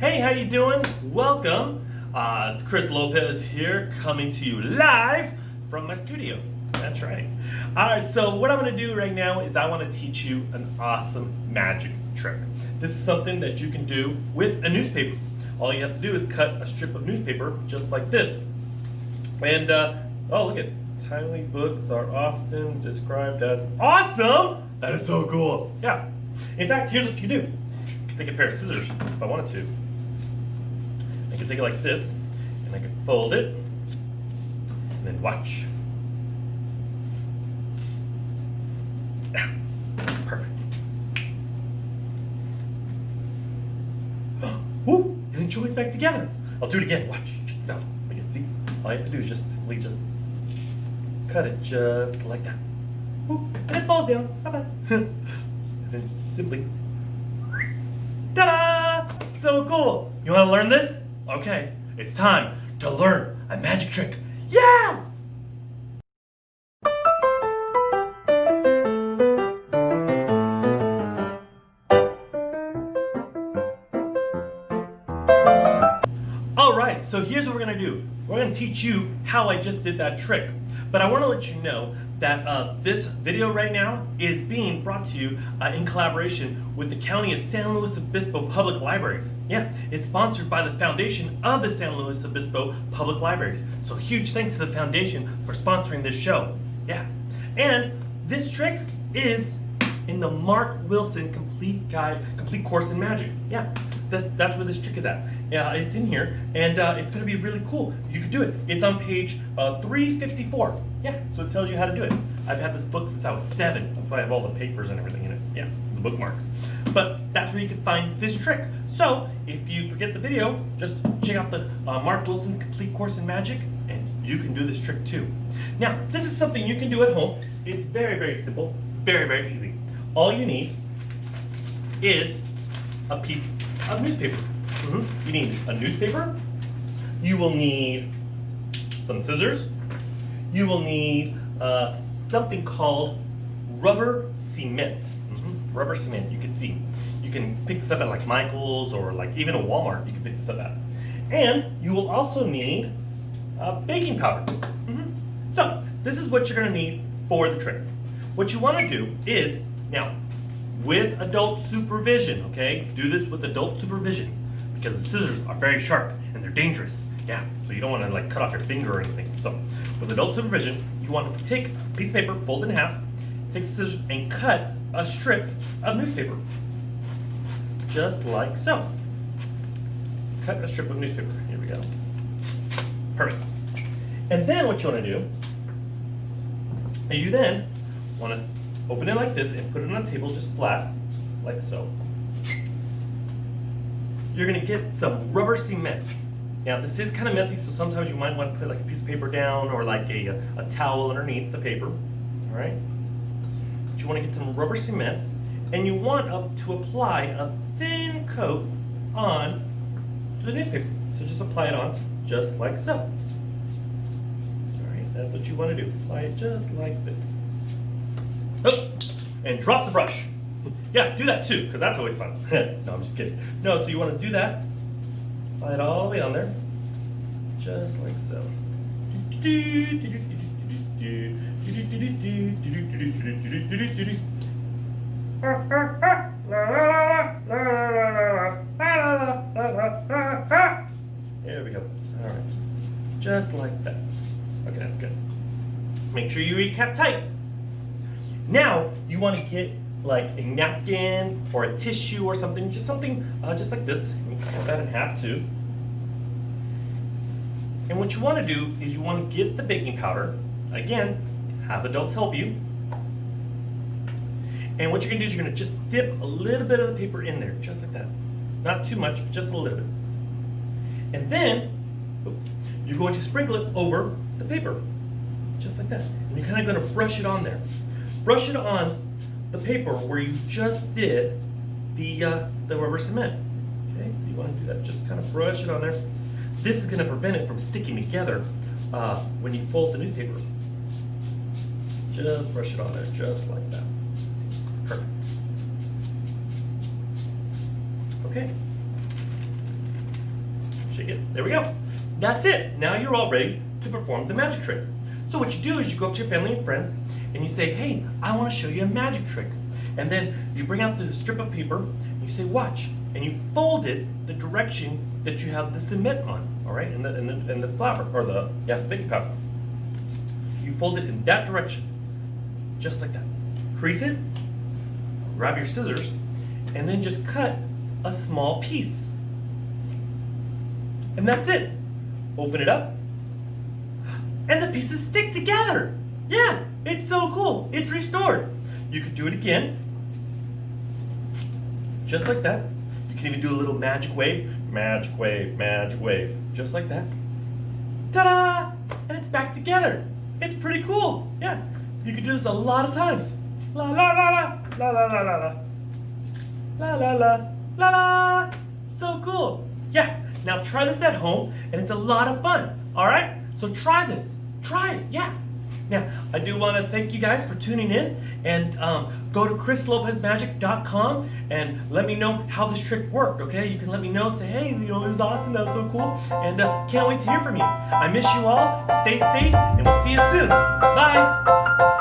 Hey, how you doing? Welcome. It's Chris Lopez here, coming to you live from my studio. That's right. Alright, so what I'm going to do right now is I want to teach you an awesome magic trick. This is something that you can do with a newspaper. All you have to do is cut a strip of newspaper just like this. And, oh, look at it. Tiny books are often described as awesome. That is so cool. Yeah. In fact, here's what you do. You can take a pair of scissors if I wanted to. I can take it like this, and I can fold it, and then watch. Ah, perfect. Woo! And then join it back together. I'll do it again. Watch. Check this out. You can see. All you have to do is just simply cut it just like that. Woo! And it falls down. Bye-bye. And then simply, ta-da! So cool. You want to learn this? Okay, it's time to learn a magic trick. Yeah! Alright, so here's what we're going to do. We're going to teach you how I just did that trick. But I want to let you know that this video right now is being brought to you in collaboration with the County of San Luis Obispo Public Libraries. Yeah, it's sponsored by the foundation of the San Luis Obispo Public Libraries. So huge thanks to the foundation for sponsoring this show. Yeah, and this trick is in the Mark Wilson Complete Course in Magic. Yeah, that's where this trick is at. Yeah, it's in here, and it's going to be really cool. You can do it. It's on page 354. Yeah, so it tells you how to do it. I've had this book since I was 7. That's why I have all the papers and everything in it. Yeah, the bookmarks. But that's where you can find this trick. So if you forget the video, just check out the Mark Wilson's Complete Course in Magic, and you can do this trick too. Now, this is something you can do at home. It's very, very simple, very, very easy. All you need is a piece of newspaper. You need a newspaper. You will need some scissors. You will need something called rubber cement. Rubber cement, you can see. You can pick this up at like Michael's or like even a Walmart, you can pick this up at. And you will also need baking powder. So, this is what you're gonna need for the trick. What you wanna do is, now, with adult supervision, okay? Do this with adult supervision because the scissors are very sharp and they're dangerous. Yeah, so you don't want to like cut off your finger or anything. So with adult supervision, you want to take a piece of paper, fold it in half, take some scissors and cut a strip of newspaper. Just like so. Cut a strip of newspaper. Here we go. Perfect. And then what you want to do is you then want to open it like this and put it on a table just flat, like so. You're going to get some rubber cement. Now this is kind of messy, so sometimes you might want to put like a piece of paper down or like a towel underneath the paper. All right. But you want to get some rubber cement, and you want to apply a thin coat on to the newspaper. So just apply it on just like so. All right, that's what you want to do. Apply it just like this. Oh, and drop the brush. Yeah, do that too, because that's always fun. No, I'm just kidding. No, so you want to do that. Apply it all the way on there. Just like so. There we go. All right. Just like that. Okay, that's good. Make sure you recap tight. Now, you want to get like a napkin or a tissue or something, just something just like this. You can cut that in half too. And what you want to do is you want to get the baking powder. Again, have adults help you. And what you're going to do is you're going to just dip a little bit of the paper in there, just like that. Not too much, but just a little bit. And then, you're going to sprinkle it over the paper, just like that. And you're kind of going to brush it on there. Brush it on the paper where you just did the rubber cement. Okay, so you want to do that. Just kind of brush it on there. This is going to prevent it from sticking together when you fold the newspaper. Just brush it on there, just like that. Perfect. Okay. shake it. There we go. That's it. Now you're all ready to perform the magic trick. So what you do is you go up to your family and friends and you say, hey, I want to show you a magic trick. And then you bring out the strip of paper and you say, watch. And you fold it the direction that you have the cement on, all right, and the flour, or the baking powder. You fold it in that direction, just like that. Crease it, grab your scissors, and then just cut a small piece. And that's it. Open it up, and the pieces stick together. Yeah, it's so cool. It's restored. You could do it again, just like that. You can even do a little magic wave, just like that. Ta-da! And it's back together. It's pretty cool. Yeah, you can do this a lot of times. La la la la la la la la la la la la la la. So cool. Yeah. Now try this at home, and it's a lot of fun. All right. So try this. Try it. Yeah. Now, I do want to thank you guys for tuning in, and go to chrislopezmagic.com and let me know how this trick worked, okay? You can let me know, say, hey, it was awesome, that was so cool, and can't wait to hear from you. I miss you all, stay safe, and we'll see you soon. Bye!